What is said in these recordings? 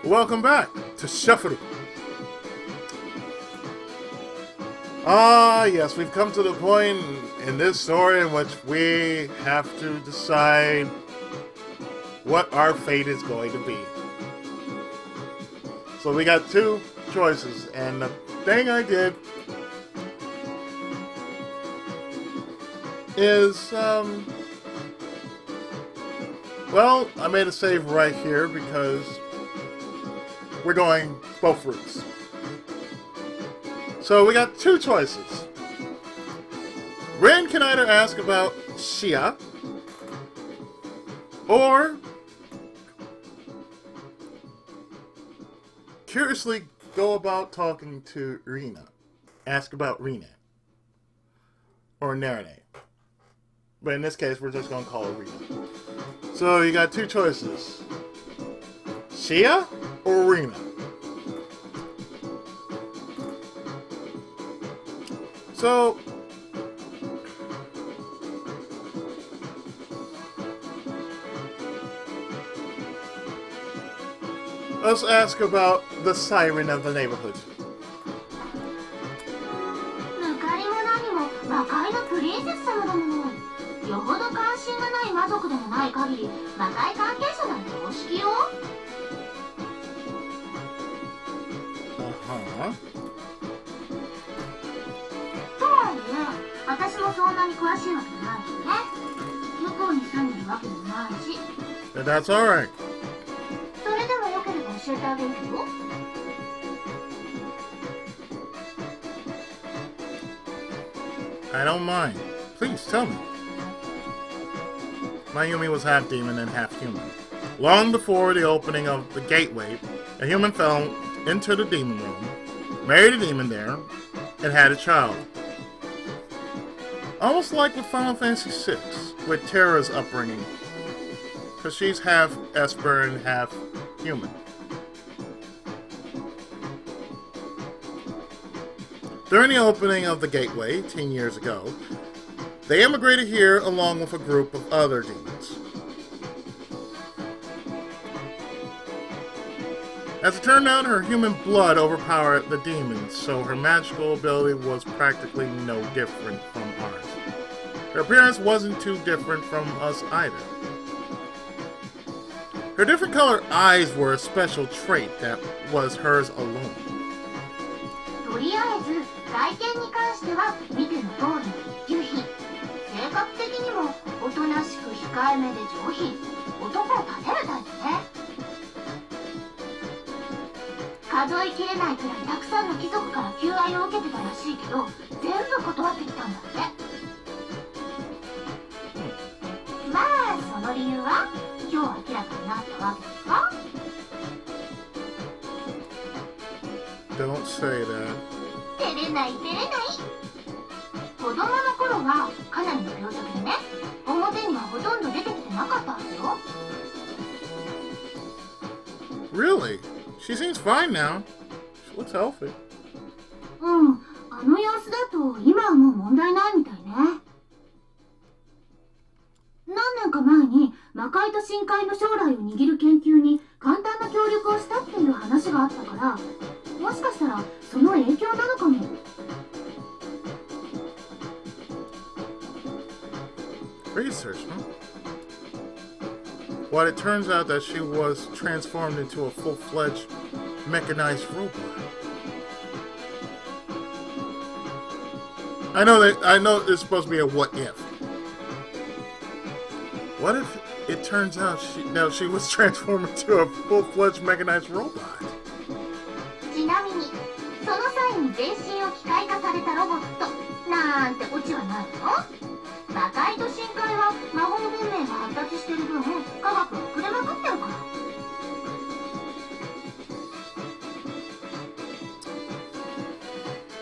Welcome back to Shuffle. Ah, yes, we've come to the point in this story in which we have to decide what our fate is going to be. So we got two choices, and the thing I did is, well, I made a save right here because we're going both routes. So we got two choices. Rin can either ask about Shia, or curiously go about talking to Rina. Ask about Rina. Or Narane. But in this case, we're just going to call her Rina. So you got two choices. Shia or Rina? So, let's ask about the siren of the neighborhood. Uh-huh. 私もそんなに詳しいわけじゃないけどね。向こうに住んでるわけでもないし。That's alright. それでもよければ教えてあげるけど。I don't mind. Please tell me. Mayumi was half demon and half human. Long before the opening of the gateway, a human fell into the demon room, married a demon there, and had a child. Almost like with Final Fantasy VI, with Terra's upbringing. Because she's half Esper and half human. During the opening of the gateway, 10 years ago, they immigrated here along with a group of other demons. As it turned out, her human blood overpowered the demons, so her magical ability was practically no different from ours. Her appearance wasn't too different from us either. Her different colored eyes were a special trait that was hers alone. とりあえず外見に関しては見ての通りの一級品。性格的にもおとなしく控えめで上品。男を立てるタイプね。数えきれないくらいたくさんの貴族から求愛を受けてたらしいけど、全部断ってきたんだって。まあその理由は今日明らかになったわけですか？ Don't say that. 照れない照れない。子供の頃はかなりの病弱でね、表にはほとんど出てきてなかったはずよ。Really? She seems fine now. She looks healthy. うん、あの様子だと今はもう問題ないみたいね。何年か前に魔界と深海の将来を握る研究に簡単な協力をしたっていう話があったから、もしかしたらその影響なのかも。Research, huh? Well, it turns out that she was transformed into a full-fledged mechanized robot. I know it's supposed to be a what if. What if it turns out she was transformed into a full-fledged mechanized robot? ちなみにその際に全身を機械化されたロボットなんてオチはないの？魔界と深海は魔法文明が発達してる分科学が遅れまくってるか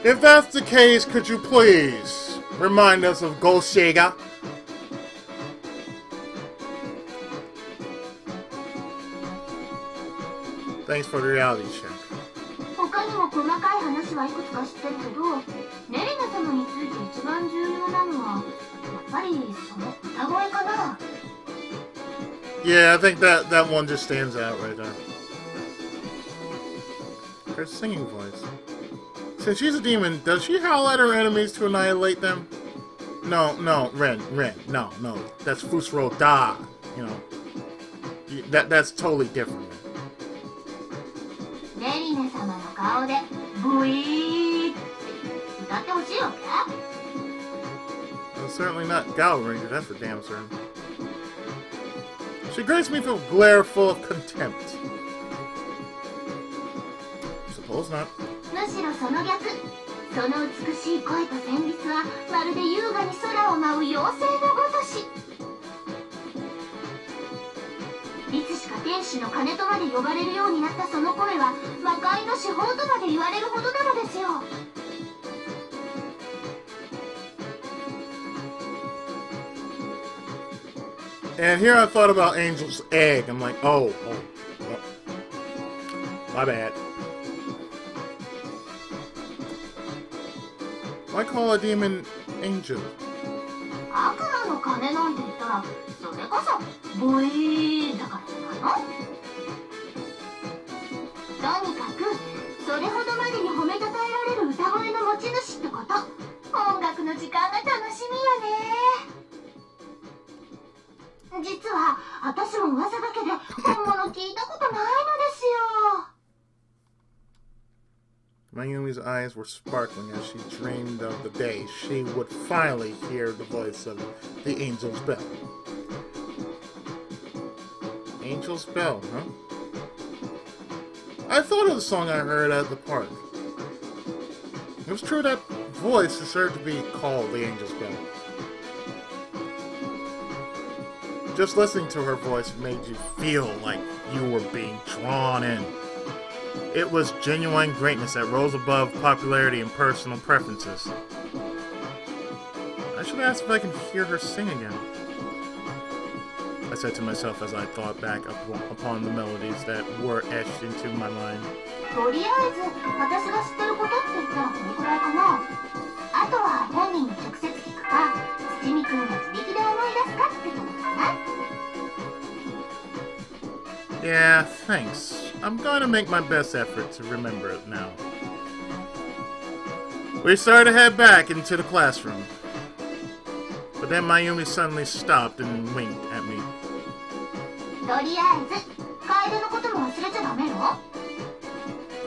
ら。If that's the case, could you please remind us of Golshega? Thanks for the reality check. 他にも細かい話はいくつか知ってるけど、ネリナ様について一番重要なのはやっぱりその歌声かな。Yeah, I think that one just stands out right there. her singing voice. Since she's a demon, does she howl at her enemies to annihilate them? No, Ren, no. That's Fusro Da. You know, that's totally different. レリネ様の顔でブイーって歌ってほしいわけ? Well, certainly not Gal Ranger, that's for damn certain. She graced me with a glare full of contempt. Suppose not. むしろその逆。その美しい声と旋律はまるで優雅に空を舞う妖精のごとし。いつしか天使の鐘とまで呼ばれるようになったその声は魔界の至宝とまで言われるほどなのですよ。And here I thought about Angel's egg. I'm like, oh. My bad. Why call a demon Angel? 悪魔の鐘なんて言ったらそれこそブイーだからじゃないの？とにかくそれほどまでに褒めたたえられる歌声の持ち主ってこと。音楽の時間が楽しみやね。実は私も噂だけで本物聞いたことないのですよ。Mayumi's eyes were sparkling as she dreamed of the day she would finally hear the voice of the Angel's Bell. Angel's Bell, huh? I thought of the song I heard at the park. It was true that voice is said to be called the Angel's Bell. Just listening to her voice made you feel like you were being drawn in. It was genuine greatness that rose above popularity and personal preferences. I should ask if I can hear her sing again. I said to myself as I thought back upon the melodies that were etched into my mind. とりあえず私が知ってることって言ったらこれくらいかな。あとは本人に直接聞くか、土見くんが自力で思い出すかってとこかな。Yeah, thanks. I'm gonna make my best effort to remember it now. We started to head back into the classroom. But then Mayumi suddenly stopped and winked at me. とりあえず、楓のことも忘れちゃダメよ。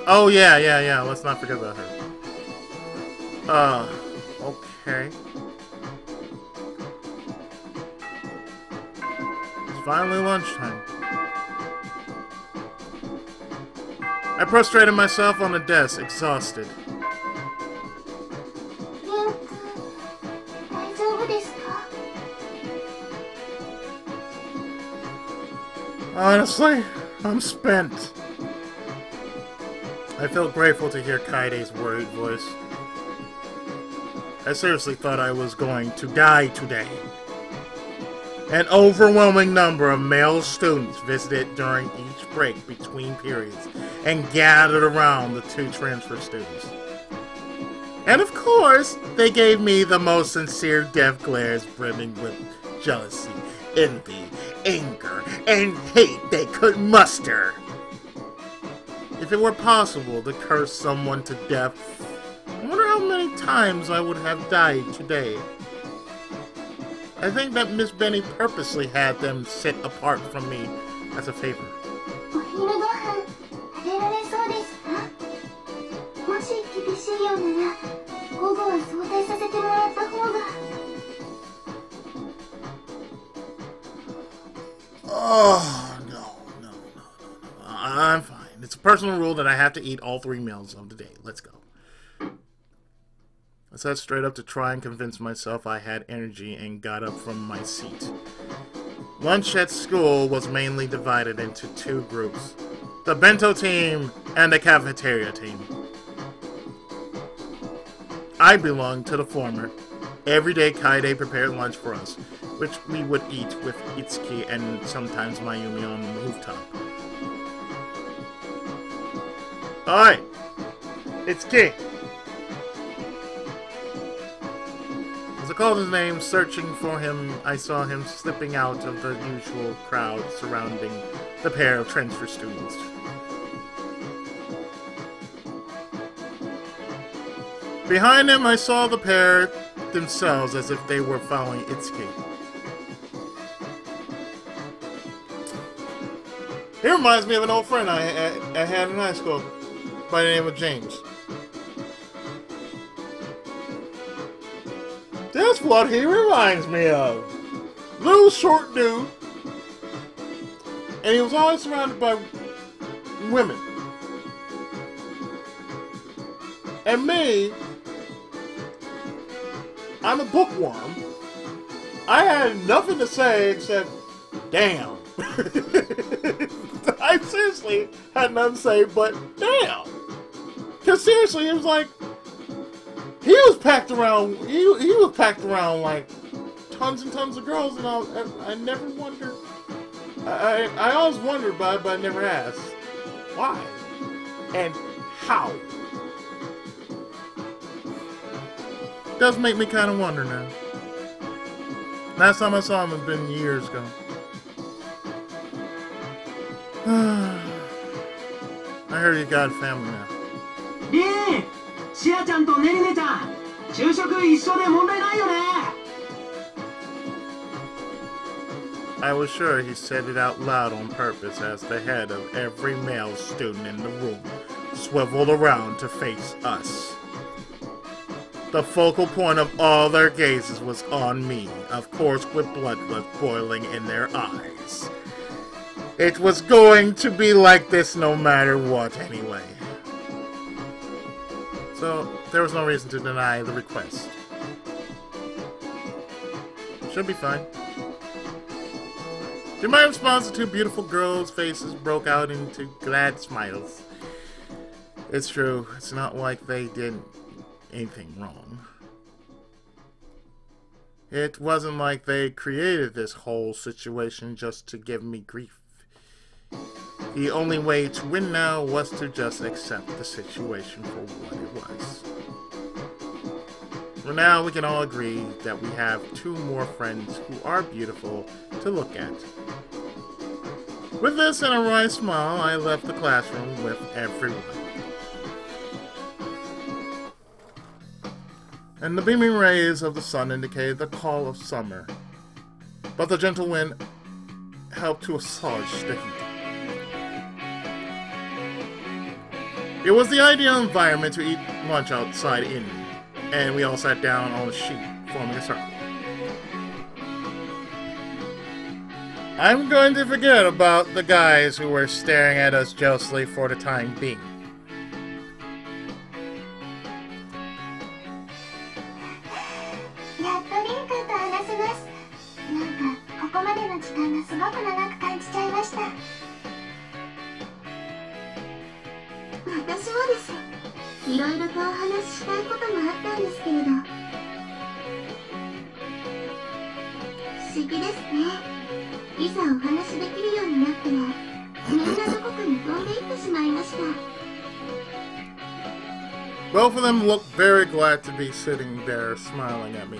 Oh, yeah. Let's not forget about her. Okay. It's finally lunchtime. I prostrated myself on the desk, exhausted. リンくん、大丈夫ですか? Honestly, I'm spent. I felt grateful to hear Kaide's worried voice. I seriously thought I was going to die today. An overwhelming number of male students visited during each break between periods and gathered around the two transfer students. And of course, they gave me the most sincere death glares brimming with jealousy, envy, anger, and hate they could muster. If it were possible to curse someone to death, I wonder how many times I would have died today. I think that Miss Benny purposely had them sit apart from me as a favor. お昼ご飯食べられそうですか? もし厳しいようなら午後は早退させてもらった方が。Oh, no. I'm fine. It's a personal rule that I have to eat all 3 meals of the day. Let's go. I sat straight up to try and convince myself I had energy and got up from my seat. Lunch at school was mainly divided into 2 groups. The bento team and the cafeteria team. I belonged to the former. Every day Kaide prepared lunch for us, which we would eat with Itsuki and sometimes Mayumi on the rooftop. Alright, Itsuki. As I called his name, searching for him, I saw him slipping out of the usual crowd surrounding the pair of transfer students. Behind him, I saw the pair themselves as if they were following Itsuki. He reminds me of an old friend I had in high school by the name of James. That's what he reminds me of. Little short dude. And he was always surrounded by women. And me, I'm a bookworm. I had nothing to say except, damn. I seriously had nothing to say but, damn. Because seriously, it was like, he was packed around, he was packed around like tons and tons of girls, and I never wondered, I always wondered about it, but I never asked, why? And how? Does make me kind of wonder now. Last time I saw him had been years ago. I heard you got a family now. リン、シアちゃんとネリネちゃん、昼食一緒で問題ないよね。 I was sure he said it out loud on purpose as the head of every male student in the room swiveled around to face us. The focal point of all their gazes was on me, of course with bloodlust boiling in their eyes. It was going to be like this no matter what anyway. So, there was no reason to deny the request. Should be fine. To my response, the two beautiful girls' faces broke out into glad smiles. It's true, it's not like they did anything wrong. It wasn't like they created this whole situation just to give me grief. The only way to win now was to just accept the situation for what it was. For now, we can all agree that we have two more friends who are beautiful to look at. With this and a wry smile, I left the classroom with everyone. And the beaming rays of the sun indicated the call of summer. But the gentle wind helped to assuage the heat. It was the ideal environment to eat lunch outside in, and we all sat down on a sheet, forming a circle. I'm going to forget about the guys who were staring at us jealously for the time being. やっとリン君と話せます。なんかここまでの時間がすごく長く感じちゃいました。私もです。いろいろとお話ししたいこともあったんですけれど。不思議ですね。いざお話できるようになったら、みんなどこかに飛んでいってしまいました。Both of them looked very glad to be sitting there smiling at me.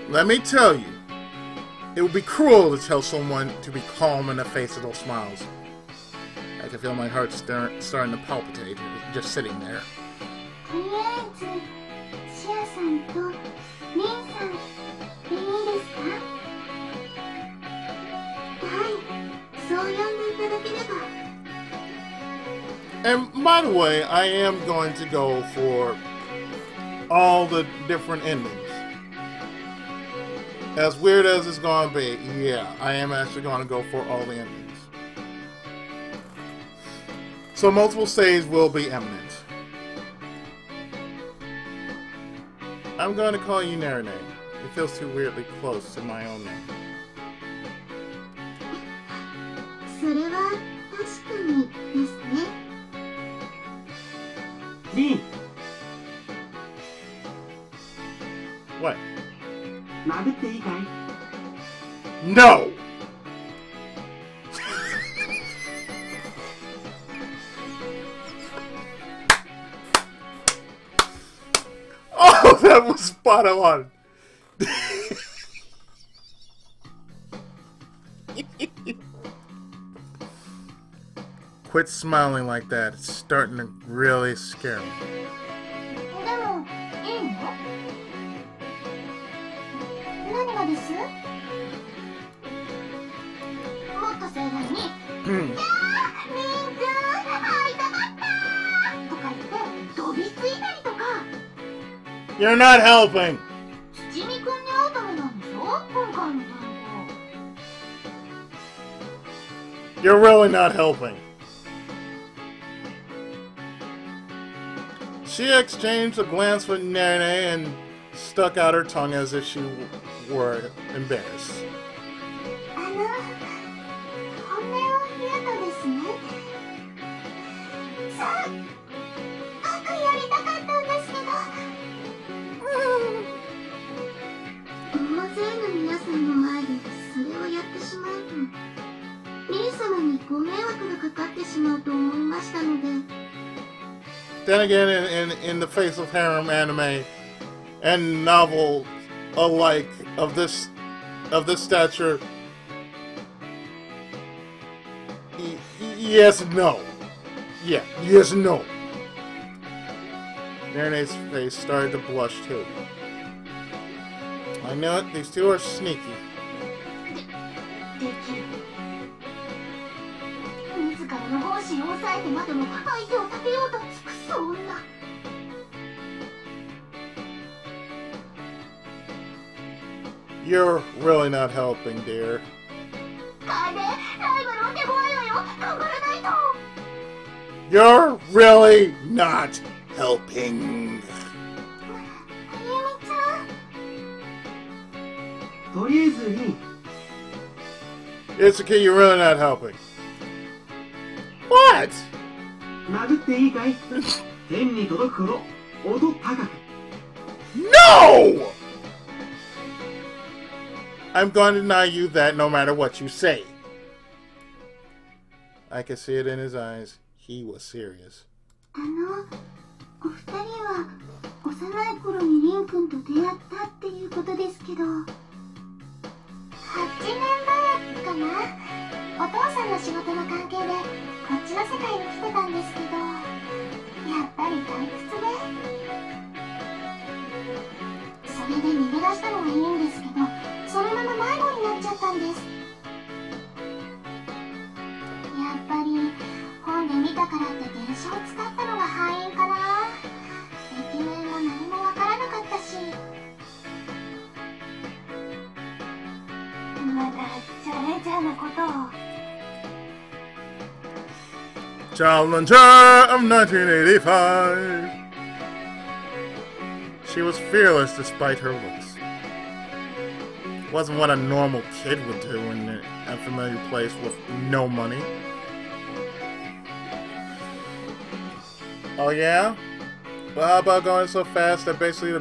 Let me tell you, it would be cruel to tell someone to be calm in the face of those smiles. I can feel my heart starting to palpitate just sitting there. とりあえず、シアさんとリンさんでいいですか？はい、そう呼んでいただければ。And by the way, I am going to go for all the different endings. As weird as it's going to be, yeah, I am actually going to go for all the endings. So multiple saves will be imminent. I'm going to call you Narane. It feels too weirdly close to my own name. それは確かにですね。リン、 What? 殴っていいかい？ No! Oh, that was spot on! Quit smiling like that. It's starting to really scare me. でもいいの？何がです？もっと盛大に「いやーみんず会いたかったー!」とか言って飛びついたりとか。 You're not helping! 七味くんに会うためなんでしょ？今回の単語。 You're really not helping. She exchanged a glance with Nene and stuck out her tongue as if she were embarrassed. 本音を言うとですね、すっごくやりたかったんですけど、大勢の皆さんの前でそれをやってしまうと、ミリ様にご迷惑がかかってしまうと思いましたので。 Then again, in the face of harem anime and novel alike of this stature, yes, no, yeah, yes, no. Nerene's face started to blush too. I know it. These two are sneaky. できる。自らの本心を抑えてまでも相手を立てようと尽くす女。 You're really not helping, dear. 楓、ライバルを手ごわいわよ。頑張らないと。 You're really not helping. あゆみちゃん。とりあえずリン、 It's okay, you're really not helping. What? 殴っていいかい？天に届くほど音高く。 No! I'm going to deny you that no matter what you say. I could see it in his eyes. He was serious. お二人は幼い頃にリン君と出会ったっていうことですけど、8年前かな、お父さんの仕事の関係でこっちの世界に来てたんですけど、やっぱり退屈で、それで逃げ出したのはいいんですけど、そのまま迷子になっちゃったんです。やっぱり本で見たからって電車を使ったのが敗因かな。駅名も何もわからなかったし、またチャレンジャーなことを。 Challenger of 1985. She was fearless despite her looks. Wasn't what a normal kid would do in an unfamiliar place with no money. Oh yeah? Well, how about going so fast that basically the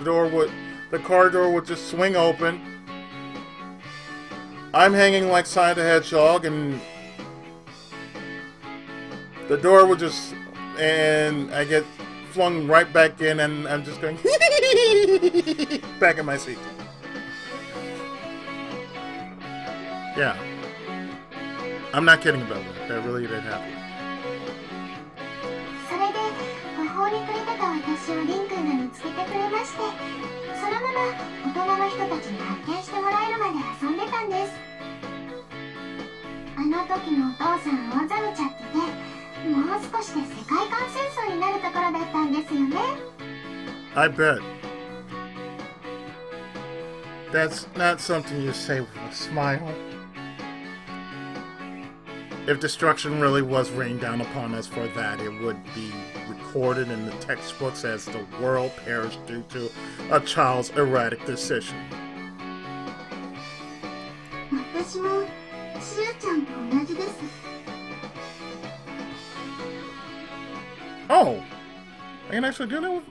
car door would just swing open. I'm hanging like Sonic the Hedgehog, and the door would just, and I get flung right back in, and I'm just going back in my seat. Yeah. I'm not kidding about that. That really did happen. それで途方に暮れてた私をリン君が見つけてくれまして、そのまま大人の人たちに発見してもらえるまで遊んでたんです。あの時のお父さん大ざめちゃってて、もう少しで世界観戦争になるところだったんですよね。 I bet. That's not something you say with a smile. If destruction really was rained down upon us for that, it would be recorded in the textbooks as the world perished due to a child's erratic decision. 私もしゅうちゃんと同じです。 Oh! I can actually do that with...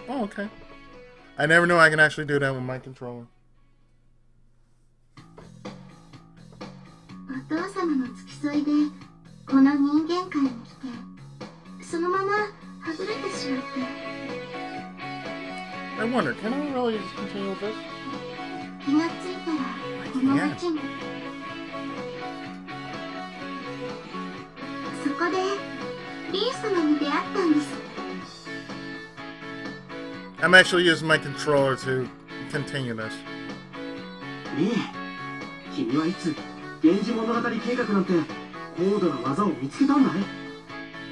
Oh, okay. I never knew I can actually do that with my controller. お父様の付き添いでこの人間界に来て、そのままはぐれてしまって。 I wonder, can I really just continue with this? 気がついたらこの町に。そこでリンス様に出会ったんです。 I'm actually using my controller to continue this. ねえ、君はいつ源氏物語計画なんて高度な技を見つけたんだい？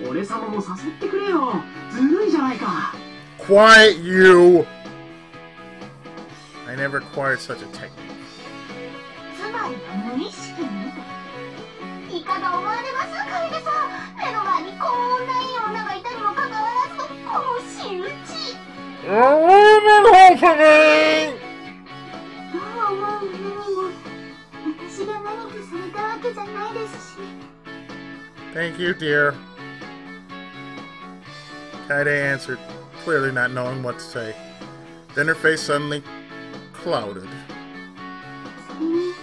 俺様も誘ってくれよ。ずるいじゃないか。 Quiet you! I never acquired such a technique. つまりは無意識にいかが思われますかいでさ。目の前にこんないい女がいたにもかかわらずこの仕打ち。What happening? どう思うのにも私が何かされたわけじゃないですし。 Thank you, dear. Kaede answered, clearly not knowing what to say. Then her face suddenly clouded. それに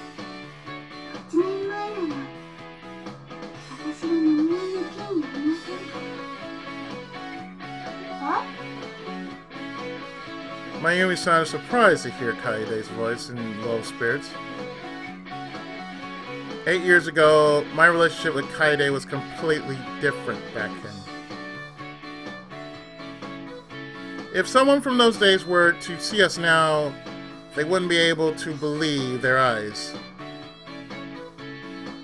8年前なら私が何も抜きにありませんか。あ？ Mayumi sounded surprised to hear Kaede's voice in low spirits. 8 years ago, my relationship with Kaede was completely different back then. If someone from those days were to see us now, they wouldn't be able to believe their eyes.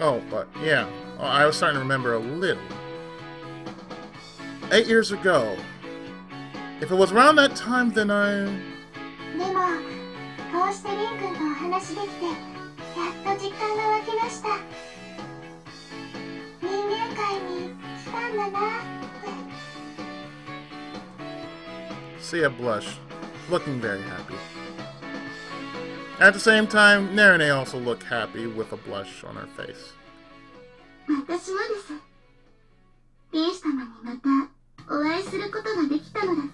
Oh, but yeah, I was starting to remember a little. 8 years ago. If it was around that time, then I... でもこうしてリン君とお話できてやっと実感が湧きました。人間界に来たんだなって。 Sia blushed, looking very happy. At the same time, Narine also looked happy with a blush on her face. 私もです。リン様にまたお会いすることができたのだと。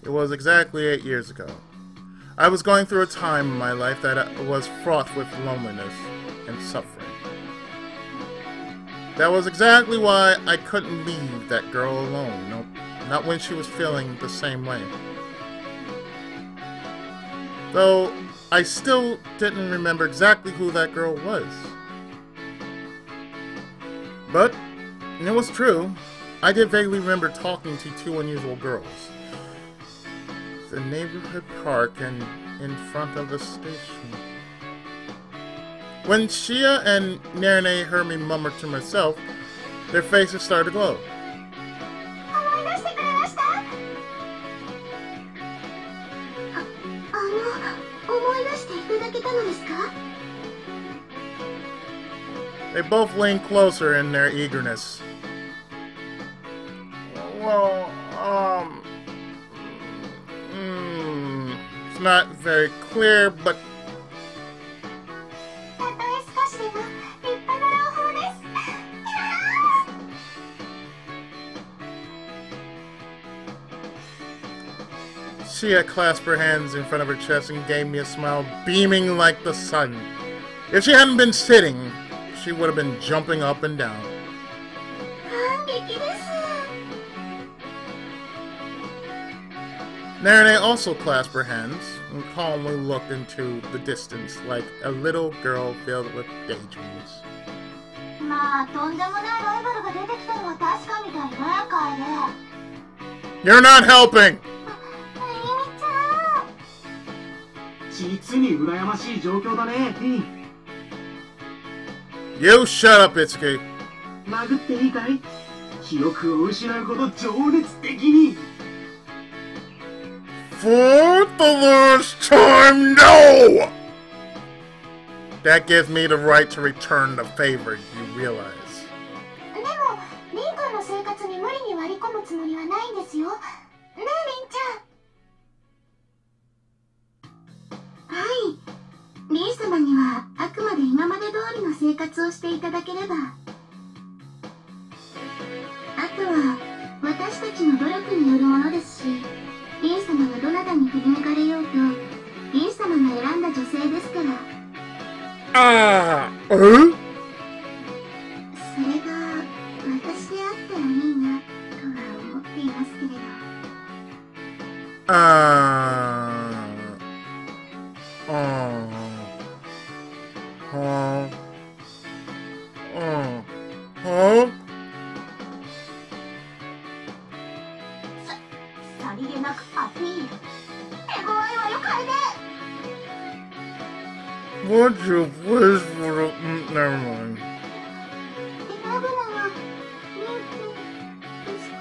It was exactly 8 years ago. I was going through a time in my life that was fraught with loneliness and suffering. That was exactly why I couldn't leave that girl alone. Nope, not when she was feeling the same way. Though, I still didn't remember exactly who that girl was. But, it was true. I did vaguely remember talking to two unusual girls. The neighborhood park and in front of the station. When Shia and Narine heard me murmur to myself, their faces started to glow. 思い出してくれました。思い出していただけたのですか？ They both leaned closer in their eagerness. Well, it's not very clear, but たとえ少しでも立派な朗報です。 Shia clasped her hands in front of her chest and gave me a smile beaming like the sun. If she hadn't been sitting, she would have been jumping up and down. 感激です。 Narine also clasped her hands and calmly looked into the distance like a little girl filled with daydreams. まあとんでもないライバルが出てきたのは確かみたいね、楓。 You're not helping! ゆみちゃん。実に羨ましい状況だね、P。 You shut up, Itsuki. 殴っていいかい？記憶を失うほど情熱的に。 For the last time, no! That gives me the right to return the favor, you realize. でもリン君の生活に無理に割り込むつもりはないんですよ。ねえ、リンちゃん。はい。リン様にはあくまで今まで通りの生活をしていただければ。あとは私たちの努力によるものですし、リン様がどなたに振り向かれようと、リン様が選んだ女性ですから。それが私であったらいいなとは思っていますけれど。Huh? さりげなくアピール。手強いわよ、楓。 Would you please for the... never mind. 選ぶのはミンクですか？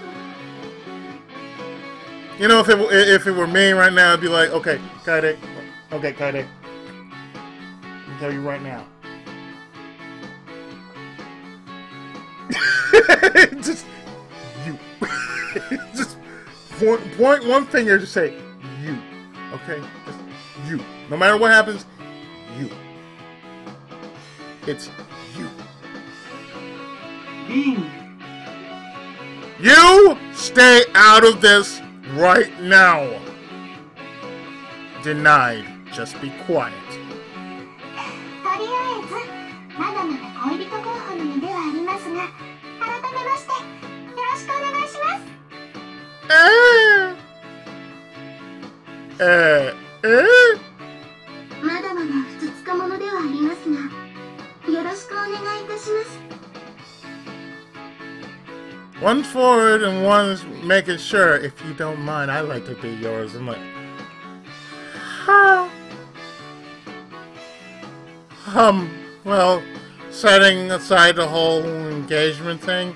You know, if it were me right now, I'd be like, okay, Kaide. Okay, Kaide. I'll tell you right now. Just you. Just point one finger to say you. Okay? Just you. No matter what happens, you. It's you. Bean. You stay out of this right now. Denied. Just be quiet. とりあえずまだまだ恋人候補の身ではありますが、改めましてよろしくお願いします。まだまだふつつかものではありますが、よろしくお願いいたします。 One's forward and one's making sure, if you don't mind, I'd like to be yours. I'm like, huh? Well, setting aside the whole engagement thing,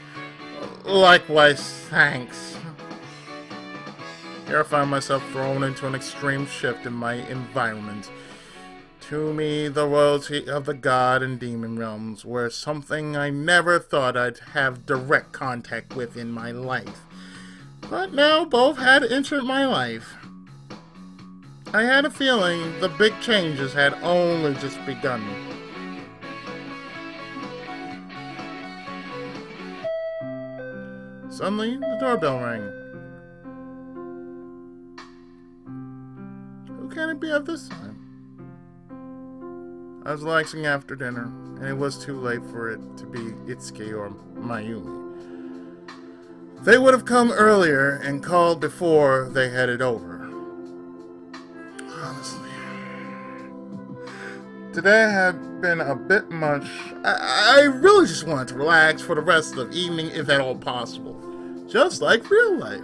likewise, thanks. Here I find myself thrown into an extreme shift in my environment. To me, the royalty of the god and demon realms were something I never thought I'd have direct contact with in my life. But now both had entered my life. I had a feeling the big changes had only just begun. Suddenly, the doorbell rang. Who can it be at this time? I was relaxing after dinner, and it was too late for it to be Itsuki or Mayumi. They would have come earlier and called before they headed over. Honestly, today had been a bit much. I really just wanted to relax for the rest of the evening, if at all possible. Just like real life.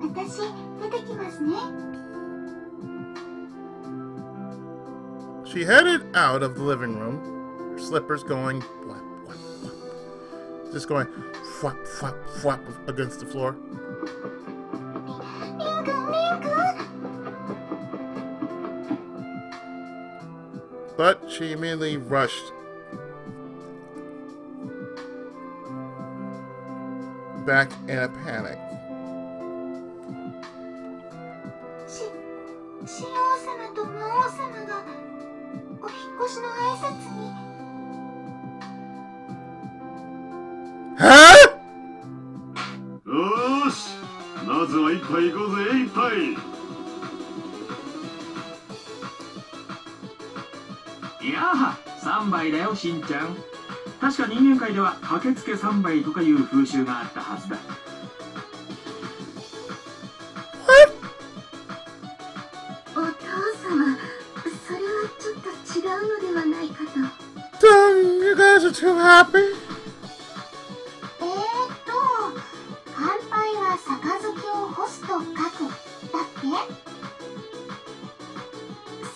私出てきますね。 She headed out of the living room, her slippers going flap, flap, flap. Just going flap, flap, flap against the floor. ミンク。 But she immediately rushed back in a panic. 神王様と魔王様がお引っ越しの挨拶に。 Huh? よーし、まずは一杯行こうぜ、一杯。いやあ、3杯だよ、しんちゃん。確か人間界では駆けつけ3杯とかいう風習があったはずだ。お父様、それはちょっと違うのではないかと。Damn, you guys are too happy. 乾杯は杯を干すと書くだって。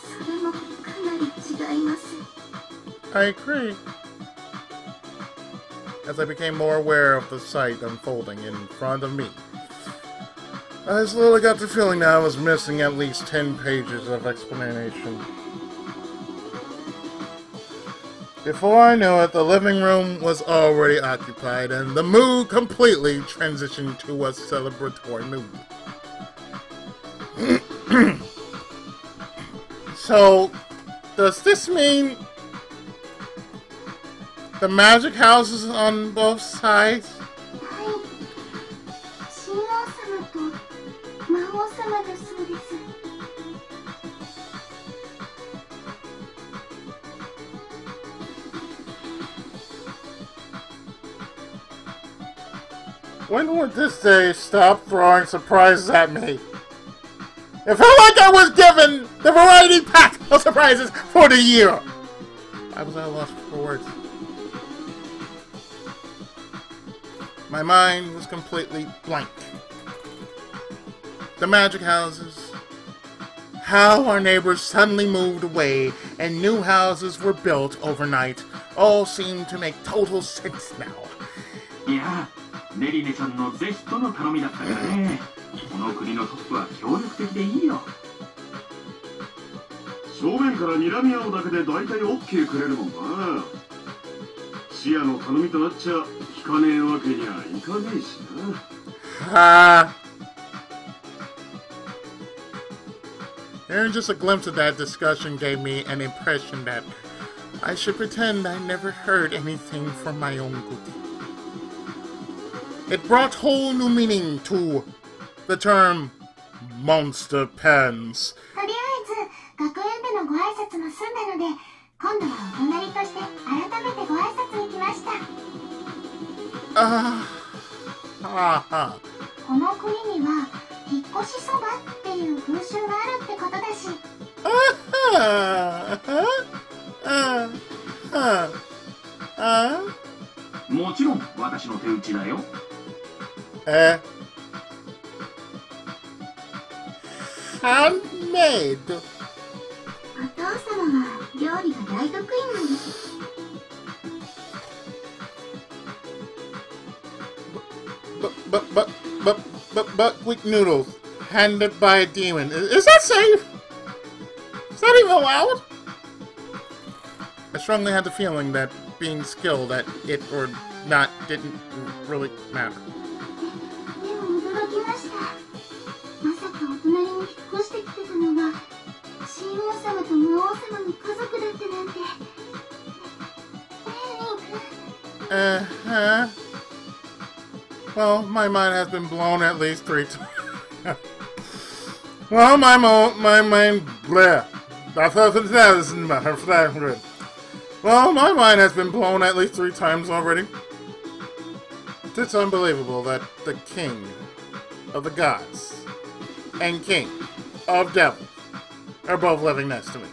それもかなり違います。 I agree. As I became more aware of the sight unfolding in front of me, I slowly got the feeling that I was missing at least 10 pages of explanation. Before I knew it, the living room was already occupied, and the mood completely transitioned to a celebratory mood. So, does this mean the magic house is on both sides? はい。神王様と魔王様だそうです。 When would this day stop throwing surprises at me? It felt like I was given the variety pack of surprises for the year. I was at a loss for words. My mind was completely blank. The magic houses, how our neighbors suddenly moved away and new houses were built overnight, all seem to make total sense now. いや、ネリネちゃんのぜひとの頼みだったからね。この国のトップは協力的でいいよ。正面から睨み合うだけで大体 OK くれるもんな。視野の頼みとなっちゃ引かねえわけにはいかねえしな。Hearing just a glimpse of that discussion gave me an impression that I should pretend I never heard anything from my own good. It brought whole new meaning to the term monster pens. とりあえず学園でのご挨拶も済んだので、今度はお隣として改めてご挨拶に来ました。この国には引っ越しそばっていう風習があるってことだし。もちろん私の手打ちだよ。Handmade. お父様は料理が大得意なんです。Buckwheat noodles handed by a demon. Is that safe? Is that even allowed? I strongly had the feeling that being skilled at it or not didn't really matter. でも驚きました。まさかお隣に引っ越してきてたのが新王様と魔王様の家族だってなんて。Well, my mind has been blown at least 3 times. Well, my mind, bleh. Well, my mind has been blown at least 3 times already. It's unbelievable that the king of the gods and king of devils are both living next to me.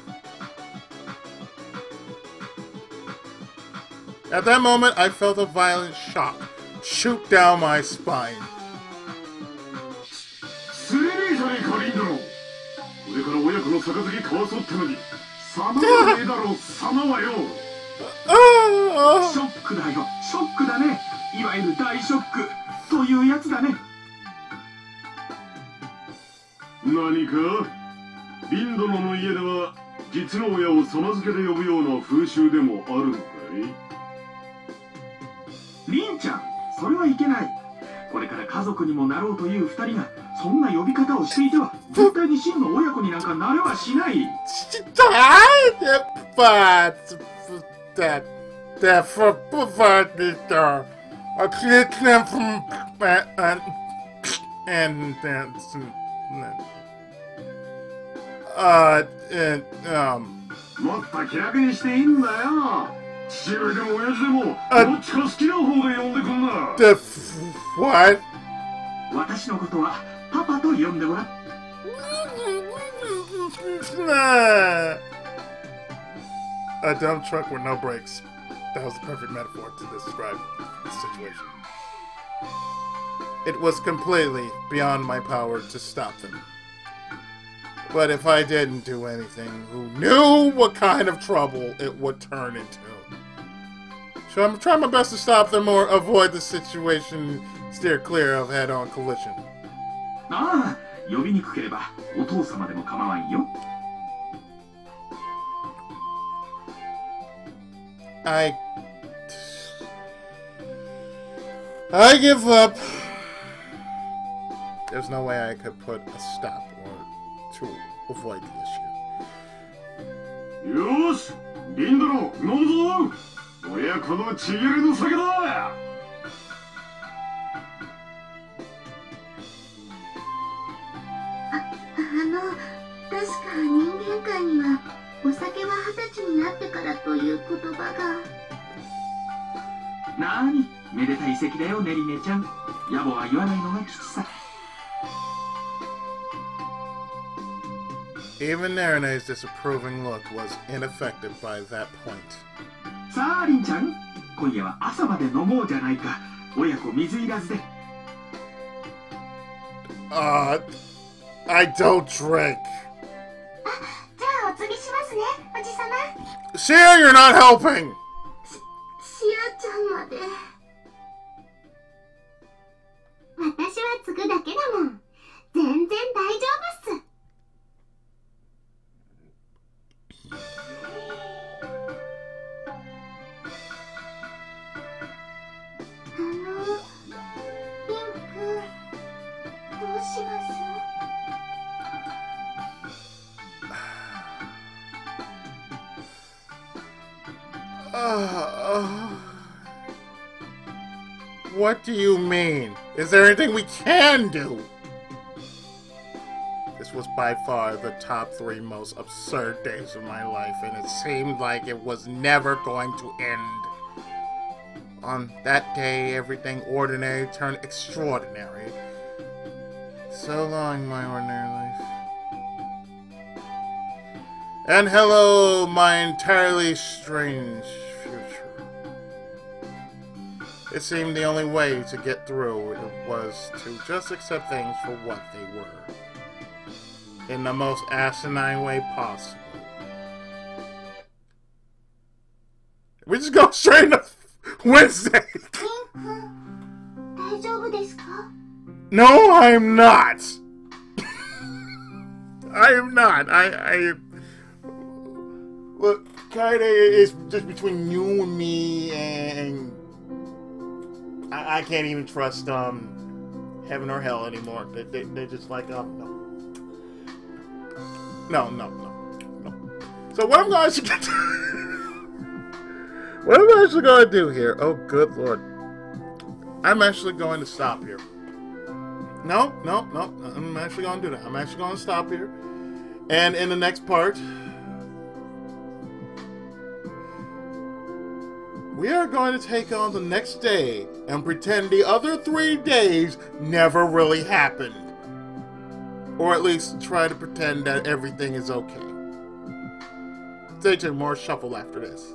At that moment, I felt a violent shock shoot down my spine. Lin-chan それはいけない。これから家族にもなろうという2人がそんな呼び方をしていては絶対に真の親子になんかなれはしない。もっと気楽にしていいんだよ。父上でも親父でもどっちか好きな方で呼んでくんな。What? 私のことはパパと呼んでごらん。A dump truck with no brakes. That was the perfect metaphor to describe the situation. It was completely beyond my power to stop them. But if I didn't do anything, who knew what kind of trouble it would turn into? So I'm trying my best to stop them or avoid the situation, steer clear of head-on collision. ああ、呼びにくければお父様でも構わんよ。I give up. There's no way I could put a stop or to avoid the issue. よし、リンドロ、飲むぞ。親子のちぎれの酒だ。確か人間界にはお酒は20歳になってからという言葉が。なーに、めでたい席だよ、ネリネちゃん。野暮は言わないのが吉さ。Even Narane's disapproving look was ineffective by that point. さあ、リンちゃん、今夜は朝まで飲もうじゃないか。親子水入らずで。I don't drink. じゃあお継ぎしますね、おじさま。 Shia, you're not helping. シアちゃんまで。私は継ぐだけだもん。全然大丈夫っす。リンク、どうします？What do you mean? Is there anything we can do? This was by far the top 3 most absurd days of my life, and it seemed like it was never going to end. On that day, everything ordinary turned extraordinary. So long, my ordinary life. And hello, my entirely strange future. It seemed the only way to get through it was to just accept things for what they were, in the most asinine way possible. We just go straight into Wednesday. No, I'm not. I am not. Look, Kaede is just between you and me, and I can't even trust heaven or hell anymore. They're just like no. So what I'm actually going to do here? Oh, good lord! I'm actually going to stop here. No. I'm actually going to do that. I'm actually going to stop here, and in the next part, we are going to take on the next day and pretend the other 3 days never really happened. Or at least try to pretend that everything is okay. Stay tuned, more shuffle after this.